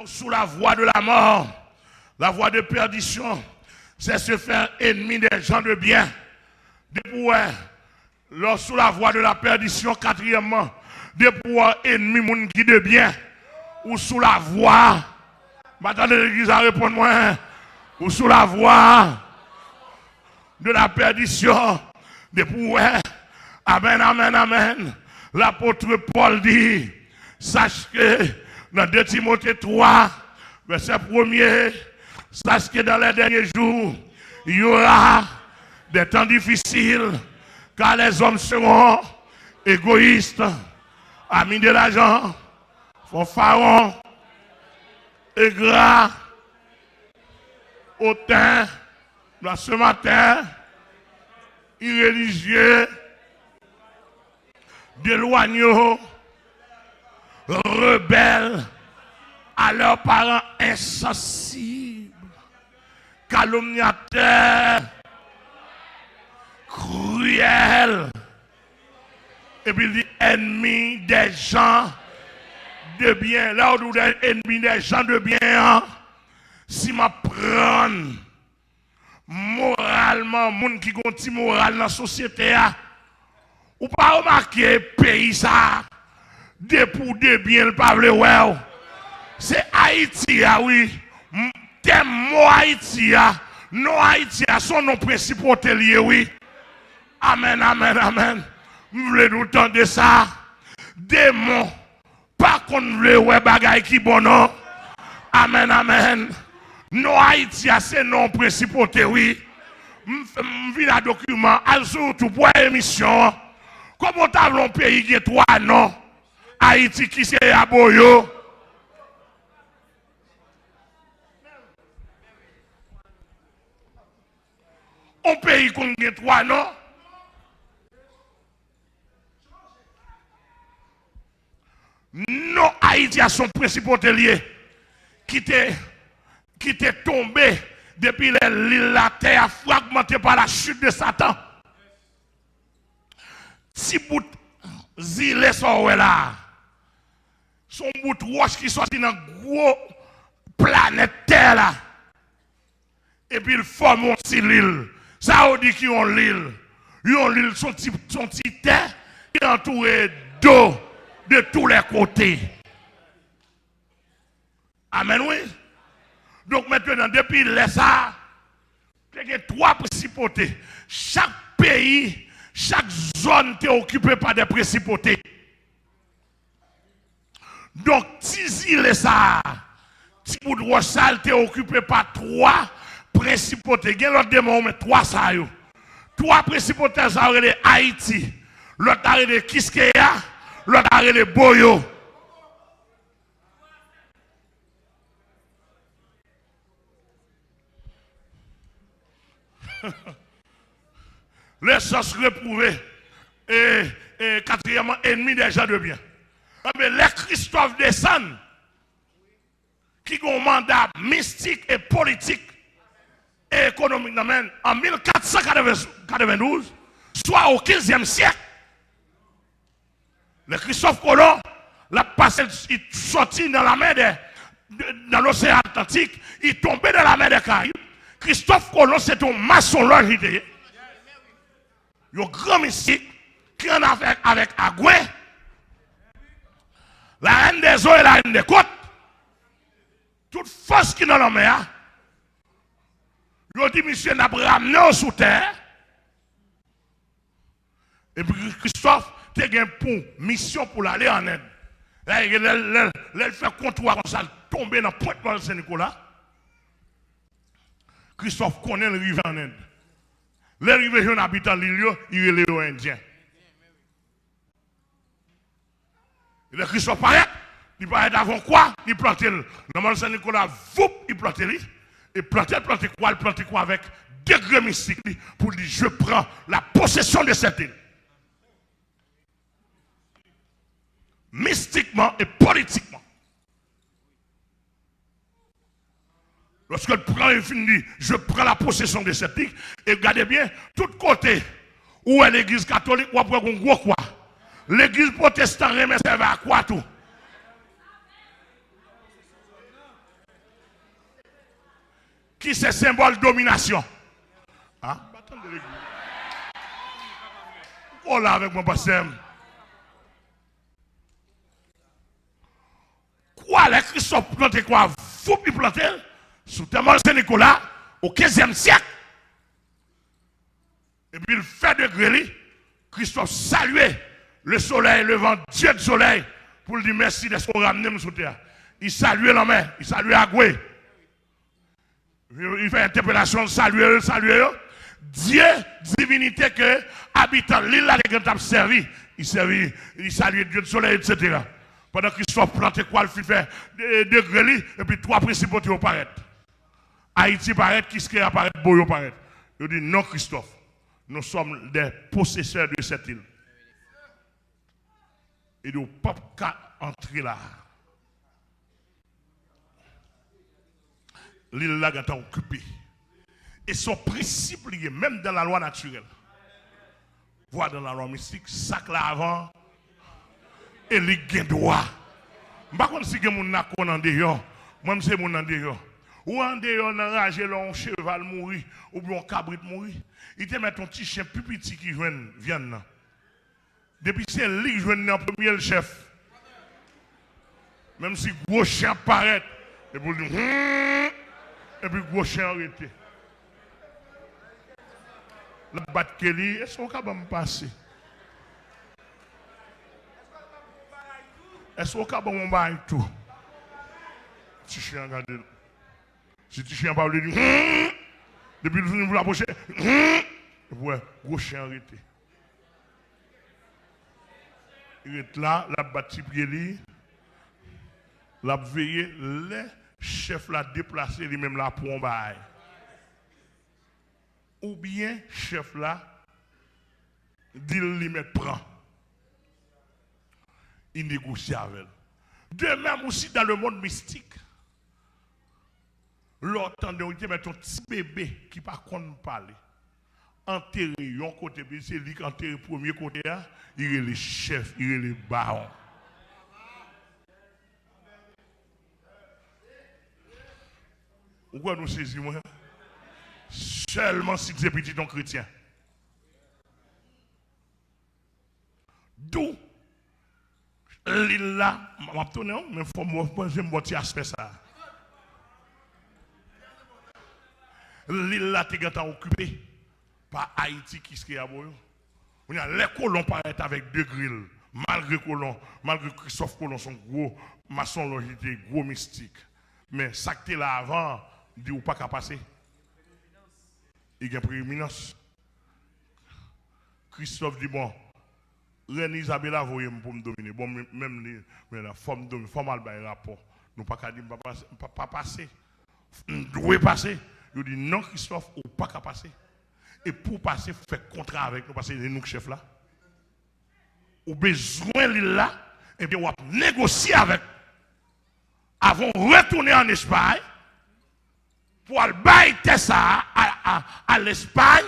Sous la voie de la mort, la voie de perdition, c'est se faire ennemi des gens de bien. Sous la voie de la perdition, quatrièmement, de pouvoir ennemi moun qui de bien. Ou sous la voie, maintenant l'église a répondu moi, ou sous la voie de la perdition, de pouvoir. Amen, amen, amen. L'apôtre Paul dit, sache que dans 2 Timothée 3, verset 1er, sache que dans les derniers jours, il y aura des temps difficiles, car les hommes seront égoïstes, amis de l'argent, fanfarons, aigres, hautains, ce matin, irréligieux, déloignés, rebelles, à leurs parents insensibles, calomniateurs, cruels, et puis il dit ennemis des gens de bien. Là où il dit ennemis des gens de bien, si je prends moralement, moun qui gonti moral dans la société, ou pas remarquer pays ça, de pour de bien le pavle ouais. C'est Haïti, oui. Thème mot Haïti, non Haïti, son nom principal lié, oui. Amen, amen, amen. Nous voulons nous entendre ça. Démon, pas qu'on veut ouais bagay qui bon non. Amen, amen. Non Haïti, c'est non principal, oui. M'vin un document, surtout pour émission. Comment t'as un pays qui est trois non? Haïti qui c'est à Boyo. Un pays qu'on a trois non? Non, Haïti a son principal lié qui était tombé depuis l'île la terre fragmentée par la chute de Satan. Si bout zile sont là, son bout de roche qui sorti dans gros planète terre là, et puis il forme un petit l'île. Ça on dit qu'ils ont l'île. Ils ont l'île, son petit terre qui est entouré d'eau de tous les côtés. Amen, oui. Donc maintenant, depuis ça, il y a trois principautés. Chaque pays, chaque zone est occupée par des principautés. Donc, si il est ça, si bout de Rochal est occupé par trois principautés. Il y a l'autre démon, mais trois ça. Trois principautés, ça aurait les Haïti. L'autre aurait les Kiskeya, l'autre aurait les Boyo. Les sens reprouvés et quatrièmement ennemis des gens de bien. Mais les Christophe descendent qui ont un mandat mystique et politique et économique en 1492, soit au 15e siècle. Le Christophe Colomb l'a passé, il sorti dans la mer dans l'océan Atlantique, il tombait dans la mer des Caraïbes. Christophe Colomb, c'est un maçon longité. Il y a un grand mystique qui en a fait avec Agoué, la reine des eaux et la reine des côtes. Toute force qui est dans la mer, il a dit, monsieur, n'a pas ramené sous terre. Et puis Christophe, tu as une mission pour aller en Inde. Là, il fait comptoir comme ça, tomber dans Pointe-Noire Saint-Nicolas. Christophe connaît le rivière en Inde. Les rivières habitent en l'île, il est les Indiens. Et le Christophe paraît, il paraît avant quoi? Il plante le Mont Saint-Nicolas, il plante le. Et planter quoi avec degré mystique pour dire je prends la possession de cette île. Mystiquement et politiquement. Lorsque le prend et finit, je prends la possession de cette île. Et regardez bien, tout côté où est l'église catholique ou après un gros quoi. L'église protestante remet à quoi tout? qui c'est symbole de domination. Hein? Oh là avec mon pasteur. Quoi, les Christophe planté quoi? Vous qui plantez sous Temple Saint-Nicolas au 15e siècle. Et puis il fait de grêle, Christophe saluait le soleil, le vent, Dieu du soleil, pour lui dire merci de ce qu'on ramené sur terre. Il saluait la main, il saluait Agoué. Il fait interpellation, saluer. Dieu, divinité que habitant l'île là de servi, il saluait Dieu du soleil, etc. Pendant que Christophe planté quoi, il fait de grêle, et puis trois principautés apparaissent. Haïti paraît, qui apparaît, Boyo paraît. Il dit non, Christophe, nous sommes des possesseurs de cette île. Et nous ne pouvons pas entrer là. L'île là est occupée. Et son principe lié, même dans la loi naturelle, voire dans la loi mystique, sac là avant, et les gains droit. Je ne sais pas si je suis en dehors, moi je suis en dehors. Ou en dehors, on a ragé un cheval mourir, ou bien un cabrit mourir. Il te met ton petit chien plus petit qui vient. Depuis c'est lui qui vient dans le premier chef. Même si gros chien paraît, et puis dire, et puis gros chien arrêté. La batte Kelly, est-ce qu'on va me passer? Est-ce qu'on va me bailler tout? Petit chien, regardez. Si tu chien pas le dire, depuis le vous l'approchez, ouais, gros chien arrêté. Il est là, la bâti pied, la veillé, les chefs l'a déplacé lui-même là pour un bail. Ou bien chef là, dit lui prend. Il négocie avec elle. De même aussi dans le monde mystique. L'autre, on dit, mais ton petit bébé qui par contre parler, enterré, un côté, c'est lui qui enterré premier côté, il est le chef, il est le baron. Pourquoi nous saisissons? Seulement si tu es petit ton chrétien. D'où l'île là, je vais tourner, mais il faut que je me aspect ça. L'île là, tu es occupé par Haïti qui est à Boyo. Les colons paraissent avec deux grilles. Malgré colons, malgré Christophe Colomb, son gros maçon, logité, gros mystique. Mais ça qui était là avant, dit ou pas qu'à passer. Il y a une prééminence. Christophe dit bon, Reine Isabella voyez pour me dominer. Bon, même la forme dominer, forme al rapport. Nous pas qu'à dire pas passer. Nous devons passer. Il dit non, Christophe, ou pas qu'à passer. Et pour passer, faire contrat avec nous, parce que c'est nous qui chef là. Ou besoin de là, et bien on va négocier avec. Avant de retourner en Espagne, pour aller bailler ça à l'Espagne,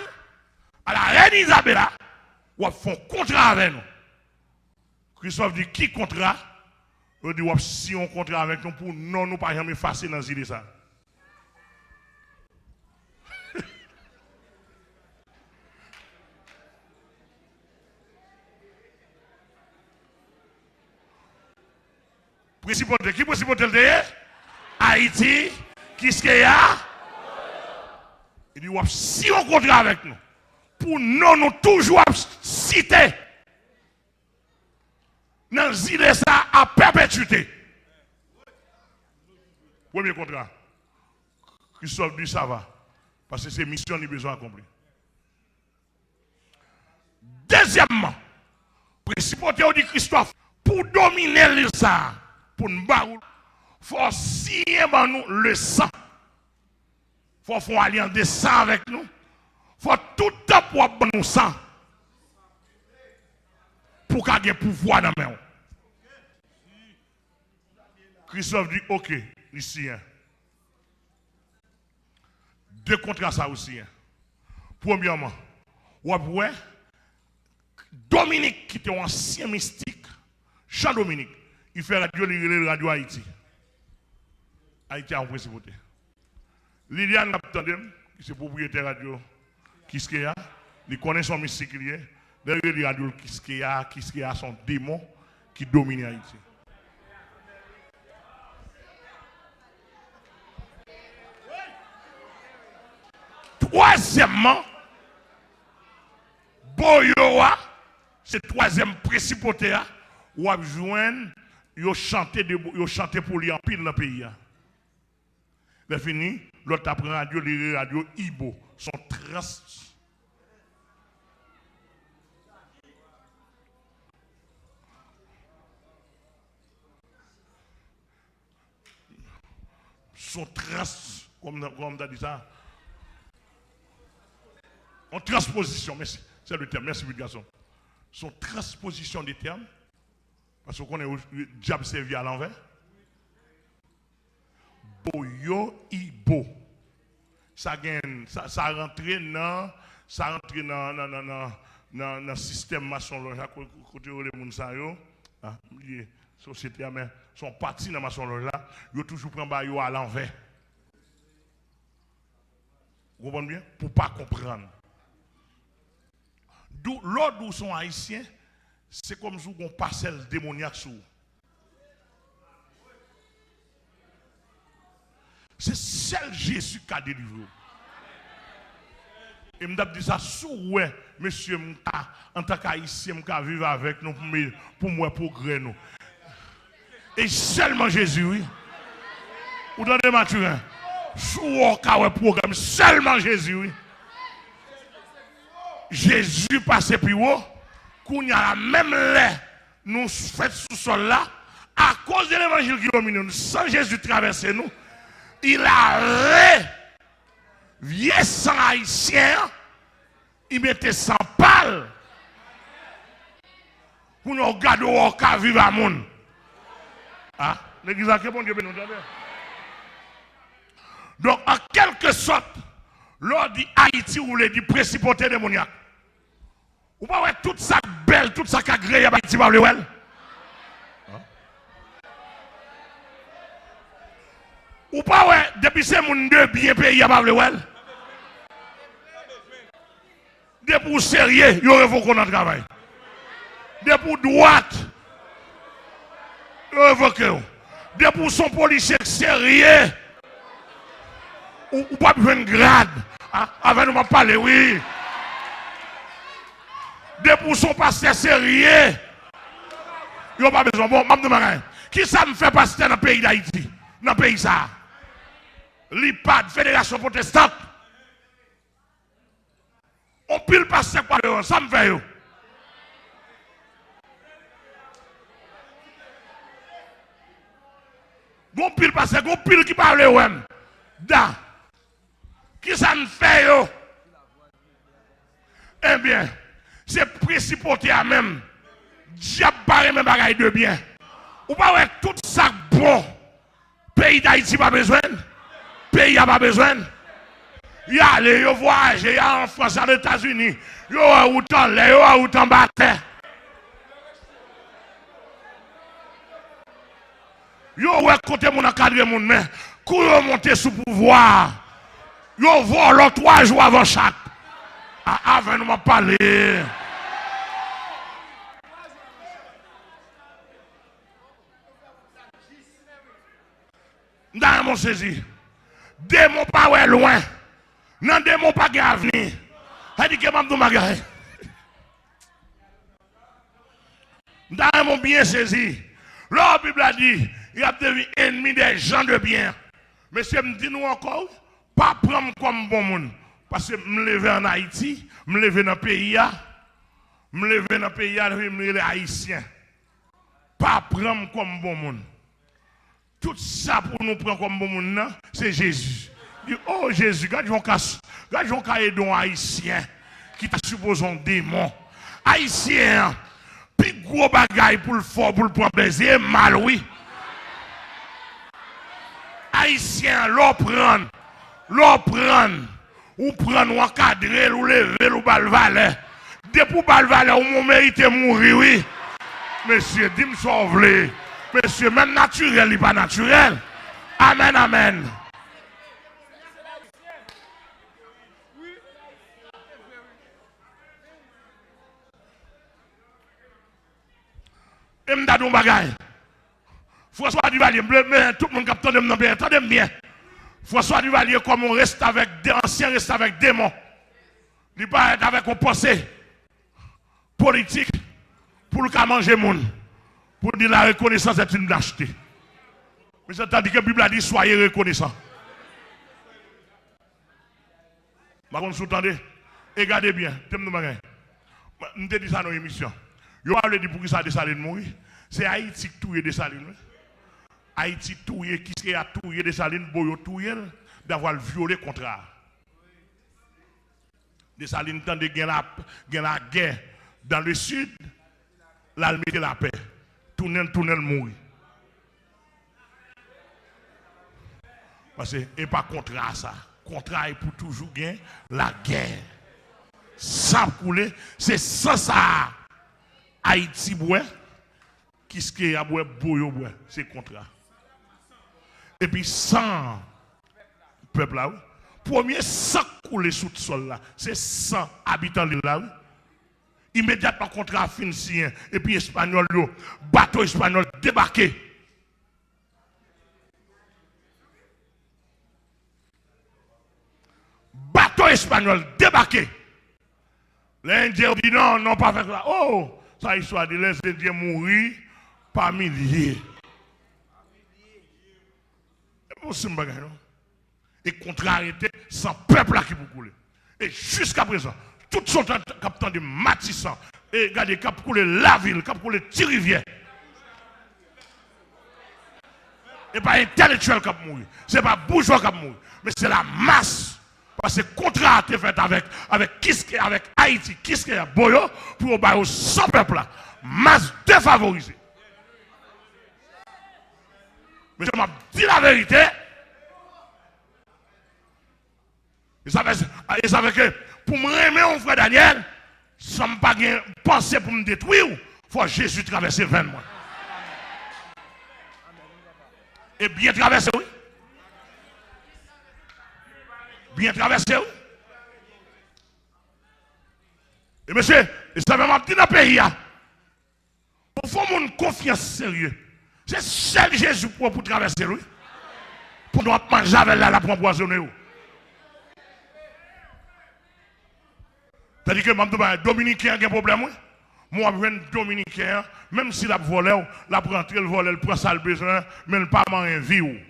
à la reine Isabella, on va faire contrat avec nous. Christophe dit qui contrat? Il dit si on contrat avec nous, pour non, nous pas jamais effacer dans les idées ça. Principauté, qui principauté de Haïti, qui est-ce qu'il y a? Il dit, si on contrat avec nous, pour nous toujours citer dans les idées ça à perpétuité. Premier contrat. Christophe dit ça va. Parce que c'est mission qui besoin accompli. Deuxièmement, principauté dit Christophe, pour dominer l'île ça, pour nous battre, il faut signer nous le sang. Il faut faire une alliance de sang avec nous. Il faut tout le temps pour nous sang. Pour qu'il y ait pouvoir dans la main. Christophe dit ok, ici. Deux contrats ça aussi. Premièrement, ouais, Dominique qui était un ancien mystique, Jean Dominique, il fait radio Haïti. Haïti a en principauté. Liliane Naptandem, qui est propriétaire radio Kiskeya, il connaît son mystique. Derrière les radios Kiskeya sont démons qui dominent Haïti. Troisièmement, Boyoa, c'est troisième principauté, où a besoin de chanter pour lui en pile dans le pays. C'est fini, l'autre apprend radio, les radios Ibo sont comme on a dit ça, en transposition, merci, c'est le terme, merci, garçon. Son transposition des termes, parce qu'on est le diable servi à l'envers. Boyo Ibo. Ça rentre dans le système maçon-loge. Côté où les gens société, mais sont partis dans le maçon-loge là, ils ont toujours pris à l'envers. Vous comprenez bien? Pour ne pas comprendre. L'autre où sont haïtiens, c'est comme si on passait le démoniaque sous. C'est seul Jésus qui a délivré. Et je me dis ça, sous ouais, monsieur, en tant qu'haïtien, je vivre avec nous pour moi progrès nous. Et seulement Jésus, oui. Vous donnez Mathurin. Sous ouais programme, seulement Jésus, oui. Jésus passait plus haut, qu'on y a même l'air, nous fait sous sol là, à cause de l'évangile qui domine nous, sans Jésus traverser nous, il a vieux sang haïtien, il mettait sans pâle, pour nous regarder au cas vivre à monde. Ah, l'église a bon Dieu nous donne. Donc, en quelque sorte, l'on dit Haïti ou les dit principauté démoniaque. Ou pas ouais toute ça belle, toute ça agréable Haïti pas le well. Ou pas ouais depuis ces monde de bien pays pas le well. Depuis pour sérieux, il révoque qu'on travail. Depuis pour droite, il révoque. Depuis pour son policier sérieux. Ou pas besoin de grade. Avant de me parler, oui. Des pour son pasteur sérieux. Il n'y a pas besoin. Bon, je qui ça me fait pasteur dans le pays d'Haïti? Dans le pays ça? L'IPAD, Fédération Protestante. On pile pasteur par le ça me fait. On pile pasteur, on pile qui parle ouais. Da. Qui ça me fait yo? Eh bien, c'est principauté à même. Diable barre même bagaille de bien. Ou pas ouais tout ça bon. Pays d'Haïti pas besoin. Pays a pas besoin. Y aller, yo voyage, y a en France, aux États-Unis. Yo autant là, yo autant battre. Yo ouais côté mon encadré mon mais courant monter sous pouvoir. Yo vole 3 jours avant chaque. Avant nous m'a parlé. Dans mon saisi. Démon pas ouais loin. Non démon pas gain avenir. Elle dit que m'a magaye. Dans mon bien saisi. La Bible a dit, il a devenu ennemi des gens de bien. Mais c'est me dit nous encore, pas prendre comme bon monde. Parce que me lever en Haïti, me lever dans le pays, me lever dans le pays, me lever haïtien. Pas prendre comme bon monde. Tout ça pour nous prendre comme bon monde, c'est Jésus. Il dit, oh Jésus, regarde un cas haïtien qui t'a supposé un démon. Haïtien, puis gros bagaille pour le fort, pour le prendre plaisir, mal oui. Haïtien, l'on prend, ou prendre, ou encadrer, ou lever, ou balvaler. Depuis pour balvaler, ou mérite mourir, oui. Monsieur, dis-moi sauve-le. Monsieur, même naturel, il n'est pas naturel. Amen, amen. d'un bagage. François Duvalier, mais tout le monde capte bien, attendez bien. François Duvalier, comme on reste avec des anciens, reste avec des démons. Il ne pas être avec une pensée politique pour le cas manger monde. Pour dire la reconnaissance est une lâcheté. Mais j'ai entendu que la Bible a dit soyez reconnaissants. Par contre, vous entendez? Regardez bien, je te dis ça dans l'émission. Je vais dire pour qui ça Dessalines mourir. C'est Haïti qui touille Dessalines. Haïti touille, qui a touillé Dessalines, Boyo touille, d'avoir violé le contrat. Dessalines tente de gagner la guerre dans le sud, là, il mettait la paix. Tournel mourir. Parce que, et pas contrat ça. Contrat est pour toujours gagner la guerre. Sans couler, c'est sans ça. Haïti boit, qui ce qui a boit, boyo boit, c'est contrat. Et puis sans peuple là, premier sans couler sous le sol là, c'est 100 habitants là. Immédiatement contrat fin et puis espagnol, bateau espagnol débarqué. Bateau espagnol débarqué. Les Indiens dit non, non, pas faire ça. Oh, ça histoire de les Indiens mourir par milliers. Et contrariété sans peuple là qui vous coule. Et jusqu'à présent, tout son captant de Matissan, et regardez, cap couler la ville, cap couler Thirivière. Et pas intellectuel qui mourir, c'est pas bourgeois qui mourir, mais c'est la masse. Parce que le contrat a été fait avec Haïti, qui est Boyo, pour au sans peuple là. Masse défavorisée. Mais je m'a dit la vérité. Ils savaient que pour me remettre mon frère Daniel, ça ne pas penser pour me détruire, il faut Jésus traverser 20 mois. Et bien traverser, oui. Bien traversé. Et monsieur, ça m'a dit dans le pays, pour faire une confiance sérieuse, c'est seul Jésus pour traverser, oui. Pour nous manger avec la pour empoisonner. C'est-à-dire que les Dominicains ont un problème, oui. Moi, je suis Dominicain, même si la volé, la prend le vol, elle prend ça le besoin, mais elle ne pas manger vie.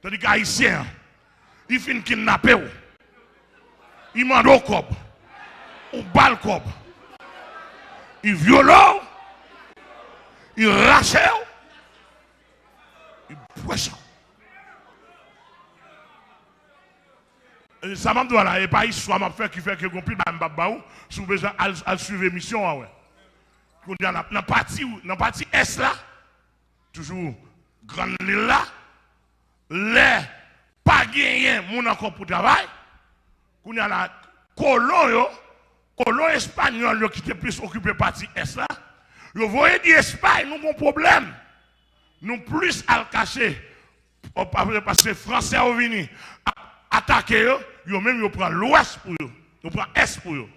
C'est-à-dire que les Haïtiens, ils finissent kidnapper. Ils mandent au cob. Ils battent le cob. Ils violent. Ils rachent. Ils poissent. Ça m'a dit là, et pas histoire m'a fait qui fait que vous plus de sous besoin à suivre l'émission. Dans la partie S là, toujours grande l'île là, les pas gagné mon encore pour travail, qu'on a la colon espagnol qui était plus occupé partie est là. Vous voyez d'Espagne, nous avons un problème. Nous plus à le cacher parce que les Français sont venus attaquer, ils même prennent l'ouest pour eux, ils prennent l'est pour eux.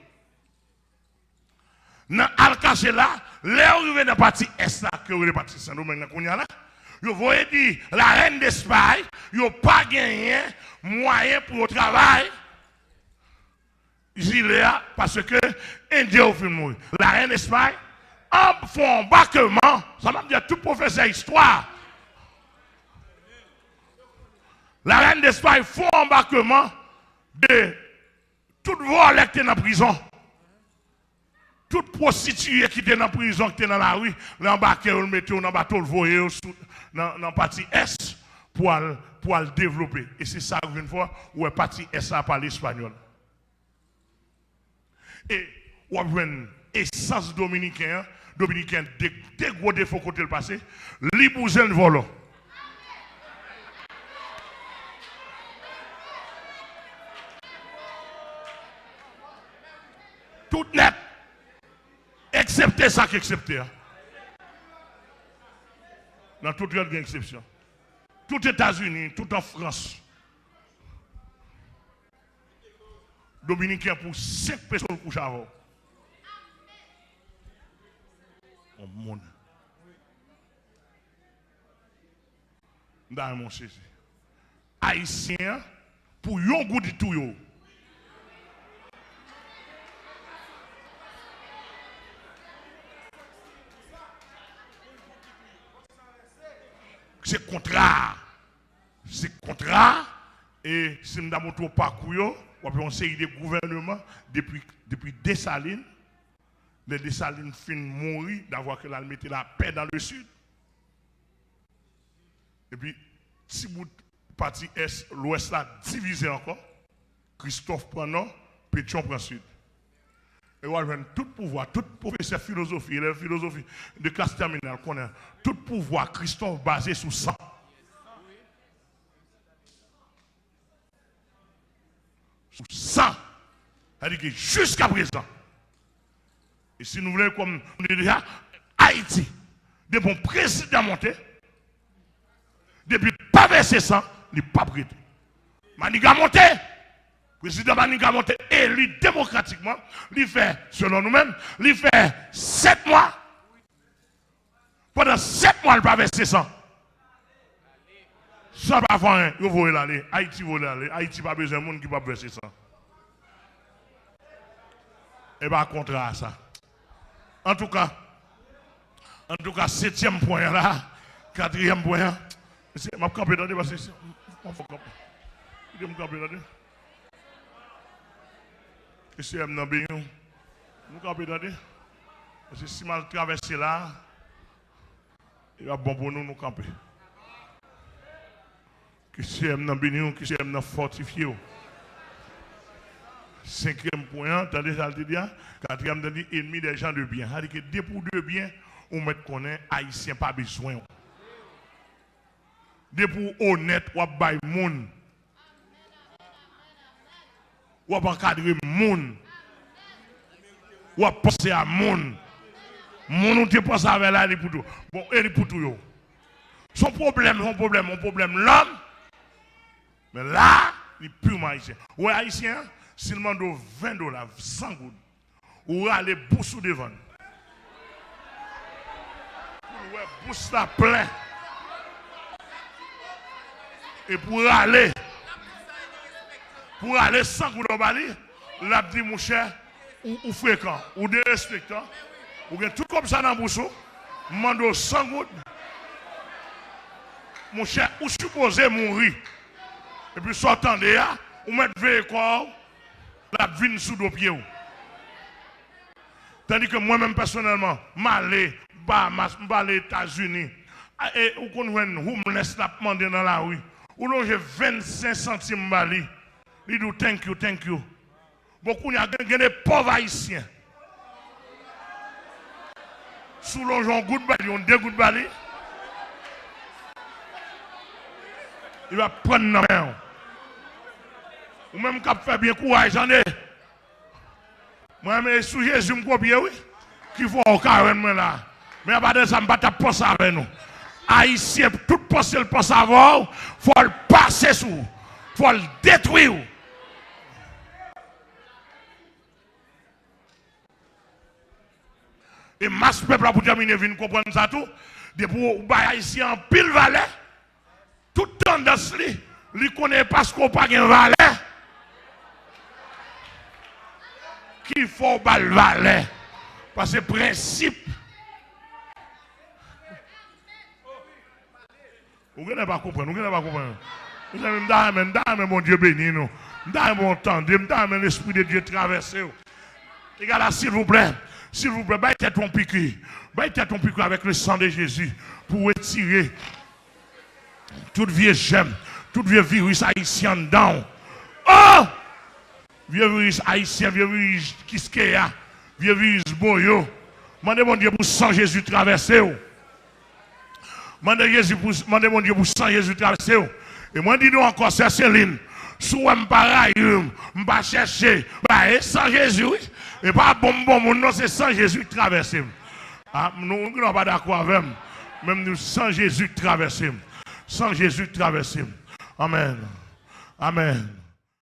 Dans le cacher là, les arrivés dans la partie est là, que vous avez partie Saint-Domingue, vous voyez dire, la reine d'Espagne, ils n'ont pas gagné moyen pour le travail. Parce que l'Indien a fait mourir. La reine d'Espagne, en font embarquement, ça m'a dit tout professeur histoire. La reine d'Espagne font embarquement de toute voile qui était dans la prison. Toute prostituée qui était dans la prison, qui était dans la rue, l'embarquer, le mettre dans le bateau, le voyer dans la partie S pour le développer. Et c'est ça une fois où la partie S a parlé espagnol. Et on a une essence dominicaine, des gros défauts côté le passé, l'ibouzen volant. Tout net. Excepté ça qui excepté. Dans toute autre exception. Tout États-Unis, tout en France. Dominicain pour 5 personnes couchent avant. au monde. Dans mon Jésus. Haïtien, pour yon goût de tout yo. C'est contrat. C'est contrat. Et si nous avons tout parcours, on peut conseiller des gouvernements depuis Dessalines. Les Dessalines finissent mourir d'avoir que la mettre la paix dans le sud. Et puis, si vous partie est, l'ouest là divisé encore, Christophe prend nord, Pétion prend sud. Et on a tout pouvoir, tout professeur philosophie, la philosophie de classe terminale qu'on a, tout pouvoir, Christophe basé sur ça. Sur ça. C'est-à-dire que jusqu'à présent, et si nous voulons, comme on dit déjà, Haïti, de bon président monté, depuis pas verser ça, il n'est pas prêté. Maniga monté, président Maniga monté, élu démocratiquement, il fait, selon nous-mêmes, il fait 7 mois. Pendant 7 mois, il n'a pas versé ça. Ça va faire rien, il va aller. Haïti va aller. Haïti n'a pas besoin de monde qui va verser ça. Et bien, contraire à ça. En tout cas, 7e point là, 4e point. Je vais camper dans parce que je vais camper. Je vais camper dans et si je vais camper dans parce que si je traverse là, il va bon pour nous camper. Que si je vais que si je vais fortifier. 5e point, attendez, ça le dit, 4e dit, ennemi des gens de bien. C'est-à-dire que dès pour de bien, on met qu'on est haïtien, pas besoin. Dès pour honnête, on va moun. On va encadrer moun. On va penser à moun. Moun, on te pense avec là, il est pour tout. Bon, il est pour tout. Son problème, l'homme. Mais là, il est purement haïtien. Ouais, haïtien, s'il demande $20, 100 gouttes, ou aller boussou devant. Ouais, bousse la plein. Et pour aller 100 gouttes au Bali, l'a dit mon cher, ou fréquent, ou de respectant, ou tout comme ça dans le boussou, mando 100 gouttes. Mon cher, ou supposé mourir. Et puis sortant de là, ou mettre veille corps, la vine sous dos pieds. Tandis que moi-même personnellement, m'aller aux États-Unis, et ou qu'on voit homeless la demander dans la rue, ou l'on j'ai 25 centimes bali, il dit thank you. Beaucoup y a des pauvres haïtiens. Sous l'on j'ai un goût de bali, on 2 gouttes de bali. Il va prendre la main. Ou même qui fait bien courage, j'en ai. Moi, je suis sous Jésus, je me oui. Qui faut au carême là. Mais à part de ça, je ne vais pas penser avec nous. Haïtien, tout penser le pense avoir, il faut le passer sous. Il faut le détruire. Et masse peuple pour terminer, vient comprendre ça tout. Depuis que Haïtien en pile valet, toute tendance, il connaît pas ce qu'on n'a pas de valet. Qu'il faut bal valet. Parce que principe. Vous ne pas comprendre, vous ne pas comprendre. Vous avez mon Dieu béni, nous. Vous avez mon temps, vous avez l'Esprit de Dieu traversé. Regardez, s'il vous plaît, baillez ton piqûre. Baillez ton piqûre avec le sang de Jésus pour retirer toute vieille gemme, toute vieille virus haïtien dedans. Oh! Vieux virus haïtien, vieux virus Kiskeya, vieux virus Boyo. Mandez mon Dieu pour sang Jésus traverser. Mandez mon Dieu pour sang Jésus traverser. Et moi, dis-nous encore, c'est Céline. Si je ne pas je vais chercher, sans Jésus. Et pas bon, non, c'est sans Jésus traverser. Nous ne sommes pas d'accord avec même. Même nous, sans Jésus traverser. Sans Jésus traverser. Amen. Amen.